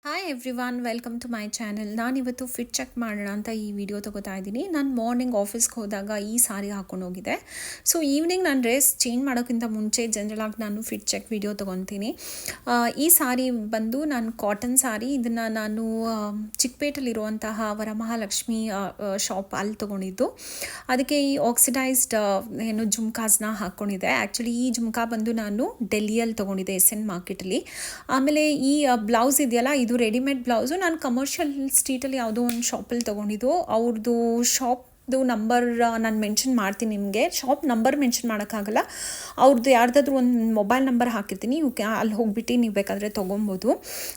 Hi everyone, welcome to my channel. ನಾನಿವತ್ತು fit check ಮಾಡೋಣ ಅಂತ ಈ ವಿಡಿಯೋ ತೊಗೋತಾ ಇದ್ದೀನಿ. ನಾನು ಮಾರ್ನಿಂಗ್ ಆಫೀಸ್ಗೆ ಹೋದಾಗ ಈ ಸಾರಿ ಹಾಕ್ಕೊಂಡು ಹೋಗಿದ್ದೆ. ಸೊ ಈವ್ನಿಂಗ್ ನಾನು ಡ್ರೆಸ್ ಚೇಂಜ್ ಮಾಡೋಕ್ಕಿಂತ ಮುಂಚೆ ಜನರಲಾಗಿ ನಾನು ಫಿಟ್ ಚೆಕ್ ವಿಡಿಯೋ ತೊಗೊತೀನಿ. ಈ ಸಾರಿ ಬಂದು ನಾನು ಕಾಟನ್ ಸಾರಿ. ಇದನ್ನು ನಾನು ಚಿಕ್ಕಪೇಟೆಲಿರುವಂತಹ ವರಮಹಾಲಕ್ಷ್ಮಿ ಶಾಪ್ ಅಲ್ಲಿ ತೊಗೊಂಡಿದ್ದು. ಅದಕ್ಕೆ ಈ ಆಕ್ಸಿಡೈಸ್ಡ್ ಏನು ಜುಮ್ಕಾಸ್ನ ಹಾಕ್ಕೊಂಡಿದ್ದೆ. ಆ್ಯಕ್ಚುಲಿ ಈ ಜುಮ್ಕಾ ಬಂದು ನಾನು ಡೆಲ್ಲಿಯಲ್ಲಿ ತೊಗೊಂಡಿದ್ದೆ, SN ಮಾರ್ಕೆಟಲ್ಲಿ. ಆಮೇಲೆ ಈ ಬ್ಲೌಸ್ ಇದೆಯಲ್ಲ, ಇದು ರೆಡಿಮೇಡ್ ಬ್ಲೌಸು. ನಾನು ಕಮರ್ಷಿಯಲ್ ಸ್ಟ್ರೀಟಲ್ಲಿ ಯಾವುದೋ ಒಂದು ಶಾಪಲ್ಲಿ ತೊಗೊಂಡಿದ್ದು. ಅವ್ರದ್ದು ಶಾಪ್ದು ನಂಬರ್ ನಾನು ಮೆನ್ಷನ್ ಮಾಡ್ತೀನಿ ನಿಮಗೆ. ಶಾಪ್ ನಂಬರ್ ಮೆನ್ಷನ್ ಮಾಡೋಕ್ಕಾಗಲ್ಲ. ಅವ್ರದ್ದು ಯಾರ್ದಾದ್ರೂ ಒಂದು ಮೊಬೈಲ್ ನಂಬರ್ ಹಾಕಿರ್ತೀನಿ, ಅಲ್ಲಿ ಹೋಗ್ಬಿಟ್ಟು ನೀವು ಬೇಕಾದರೆ ತೊಗೊಬೋದು.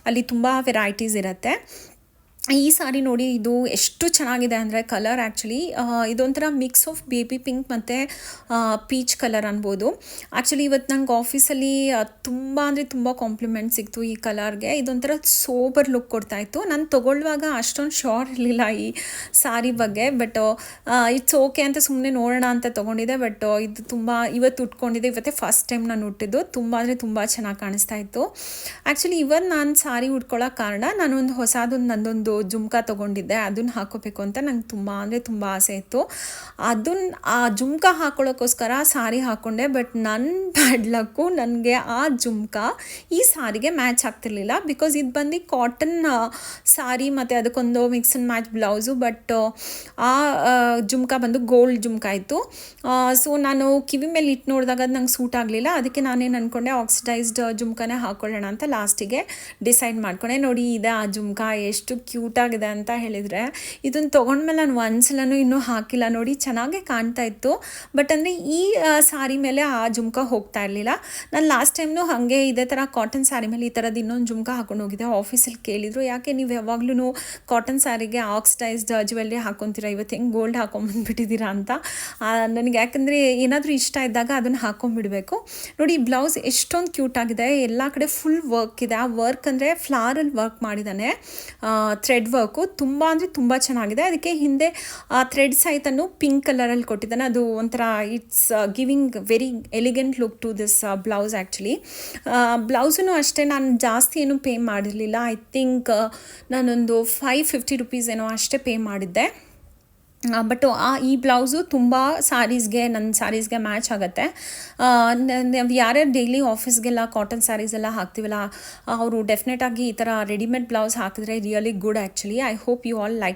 ಅಲ್ಲಿ ತುಂಬ ವೆರೈಟೀಸ್ ಇರುತ್ತೆ. ಈ ಸಾರಿ ನೋಡಿ, ಇದು ಎಷ್ಟು ಚೆನ್ನಾಗಿದೆ ಅಂದರೆ ಕಲರ್ ಆ್ಯಕ್ಚುಲಿ ಇದೊಂಥರ ಮಿಕ್ಸ್ ಆಫ್ ಬೇಬಿ ಪಿಂಕ್ ಮತ್ತು ಪೀಚ್ ಕಲರ್ ಅನ್ಬೋದು. ಆ್ಯಕ್ಚುಲಿ ಇವತ್ತು ನಂಗೆ ಆಫೀಸಲ್ಲಿ ತುಂಬ ಅಂದರೆ ತುಂಬ ಕಾಂಪ್ಲಿಮೆಂಟ್ ಸಿಕ್ತು ಈ ಕಲರ್ಗೆ. ಇದೊಂಥರ ಸೋಬರ್ ಲುಕ್ ಕೊಡ್ತಾಯಿತ್ತು. ನಾನು ತೊಗೊಳ್ಳುವಾಗ ಅಷ್ಟೊಂದು ಶೋರ್ ಇರಲಿಲ್ಲ ಈ ಸಾರಿ ಬಗ್ಗೆ, ಬಟ್ ಇಟ್ಸ್ ಓಕೆ ಅಂತ ಸುಮ್ಮನೆ ನೋಡೋಣ ಅಂತ ತೊಗೊಂಡಿದ್ದೆ. ಬಟ್ ಇದು ತುಂಬ ಇವತ್ತು ಉಟ್ಕೊಂಡಿದ್ದೆ. ಇವತ್ತೇ ಫಸ್ಟ್ ಟೈಮ್ ನಾನು ಉಟ್ಟಿದ್ದು. ತುಂಬ ಅಂದರೆ ತುಂಬ ಚೆನ್ನಾಗಿ ಕಾಣಿಸ್ತಾ ಇತ್ತು. ಆ್ಯಕ್ಚುಲಿ ಇವತ್ತು ನಾನು ಸಾರಿ ಉಟ್ಕೊಳ್ಳೋಕೆ ಕಾರಣ, ನಾನೊಂದು ಹೊಸದೊಂದು ನಂದೊಂದು ಜುಮ್ಕಾ ತೊಗೊಂಡಿದ್ದೆ. ಅದನ್ನು ಹಾಕೋಬೇಕು ಅಂತ ನಂಗೆ ತುಂಬ ಅಂದರೆ ತುಂಬ ಆಸೆ ಇತ್ತು. ಆ ಜುಮ್ಕಾ ಹಾಕೊಳ್ಳೋಕ್ಕೋಸ್ಕರ ಸಾರಿ ಹಾಕ್ಕೊಂಡೆ. ಬಟ್ ನನ್ನ ಬ್ಯಾಡ್ ಲಕ್ಕು, ನನಗೆ ಆ ಜುಮ್ಕಾ ಈ ಸಾರಿಗೆ ಮ್ಯಾಚ್ ಆಗ್ತಿರ್ಲಿಲ್ಲ. ಬಿಕಾಸ್ ಇದು ಬಂದು ಕಾಟನ್ ಸಾರಿ ಮತ್ತು ಅದಕ್ಕೊಂದು mix and match blouse. But ಆ ಜುಮ್ಕಾ ಬಂದು ಗೋಲ್ಡ್ ಜುಮ್ಕಾ ಇತ್ತು. ಸೊ ನಾನು ಕಿವಿ ಮೇಲೆ ಇಟ್ಟು ನೋಡಿದಾಗ ಅದು ನಂಗೆ ಸೂಟ್ ಆಗಲಿಲ್ಲ. ಅದಕ್ಕೆ ನಾನೇನು ಅಂದ್ಕೊಂಡೆ, ಆಕ್ಸಿಡೈಸ್ಡ್ ಜುಮ್ಕಾನೇ ಹಾಕ್ಕೊಳ್ಳೋಣ ಅಂತ ಲಾಸ್ಟಿಗೆ ಡಿಸೈಡ್ ಮಾಡ್ಕೊಂಡೆ. ನೋಡಿ, ಇದೆ ಆ ಜುಮ್ಕಾ, ಎಷ್ಟು ಕ್ಯೂಟಾಗಿದೆ ಅಂತ ಹೇಳಿದರೆ. ಇದನ್ನು ತೊಗೊಂಡ್ಮೇಲೆ ನಾನು ಒಂದ್ಸಲನೂ ಇನ್ನೂ ಹಾಕಿಲ್ಲ. ನೋಡಿ, ಚೆನ್ನಾಗೇ ಕಾಣ್ತಾ ಇತ್ತು. ಬಟ್ ಅಂದರೆ ಈ ಸಾರಿ ಮೇಲೆ ಆ ಜುಮ್ಕಾ ಹೋಗ್ತಾ ಇರಲಿಲ್ಲ. ನಾನು ಲಾಸ್ಟ್ ಟೈಮ್ನು ಹಾಗೆ ಇದೇ ಥರ ಕಾಟನ್ ಸ್ಯಾರಿ ಮೇಲೆ ಈ ಥರದ್ದು ಇನ್ನೊಂದು ಜುಮ್ಕಾ ಹಾಕೊಂಡು ಹೋಗಿದ್ದೆ. ಆಫೀಸಲ್ಲಿ ಕೇಳಿದರು, ಯಾಕೆ ನೀವು ಯಾವಾಗಲೂ ಕಾಟನ್ ಸ್ಯಾರಿಗೆ ಆಕ್ಸಿಡೈಸ್ಡ್ ಜ್ಯುವೆಲ್ರಿ ಹಾಕ್ಕೊತೀರಾ, ಇವತ್ತು ಹೆಂಗೆ ಗೋಲ್ಡ್ ಹಾಕೊಂಬಂದುಬಿಟ್ಟಿದ್ದೀರಾ ಅಂತ. ನನಗೆ ಯಾಕಂದರೆ ಏನಾದರೂ ಇಷ್ಟ ಇದ್ದಾಗ ಅದನ್ನು ಹಾಕ್ಕೊಂಬಿಡಬೇಕು. ನೋಡಿ, ಬ್ಲೌಸ್ ಎಷ್ಟೊಂದು ಕ್ಯೂಟಾಗಿದೆ. ಎಲ್ಲ ಕಡೆ ಫುಲ್ ವರ್ಕ್ ಇದೆ. ಆ ವರ್ಕ್ ಅಂದರೆ ಫ್ಲಾರಲ್ಲಿ ವರ್ಕ್ ಮಾಡಿದ್ದಾನೆ, ಥ್ರೆಡ್ ವರ್ಕು. ತುಂಬ ಅಂದರೆ ತುಂಬ ಚೆನ್ನಾಗಿದೆ. ಅದಕ್ಕೆ ಹಿಂದೆ ಆ ಥ್ರೆಡ್ ಸಹಿತನು ಪಿಂಕ್ ಕಲರಲ್ಲಿ ಕೊಟ್ಟಿದ್ದಾನೆ. ಅದು ಒಂಥರ it's giving very elegant look to this blouse. Actually ಬ್ಲೌಸೂ ಅಷ್ಟೇ ನಾನು ಜಾಸ್ತಿ ಏನೂ ಪೇ ಮಾಡಿರಲಿಲ್ಲ. ಐ ಥಿಂಕ್ ನಾನೊಂದು 550 ರುಪೀಸ್ ಏನೋ ಅಷ್ಟೇ ಪೇ ಮಾಡಿದ್ದೆ. ಬಟ್ ಈ ಬ್ಲೌಸು ತುಂಬ ನನ್ನ ಸ್ಯಾರೀಸ್ಗೆ ಮ್ಯಾಚ್ ಆಗುತ್ತೆ. ನಾವು ಯಾರ್ಯಾರು ಡೈಲಿ ಆಫೀಸ್ಗೆಲ್ಲ ಕಾಟನ್ ಸ್ಯಾರೀಸ್ ಎಲ್ಲ ಹಾಕ್ತೀವಲ್ಲ, ಅವರು ಡೆಫಿನೆಟಾಗಿ ಈ ಥರ ರೆಡಿಮೇಡ್ ಬ್ಲೌಸ್ ಹಾಕಿದ್ರೆ really good. Actually I hope you all like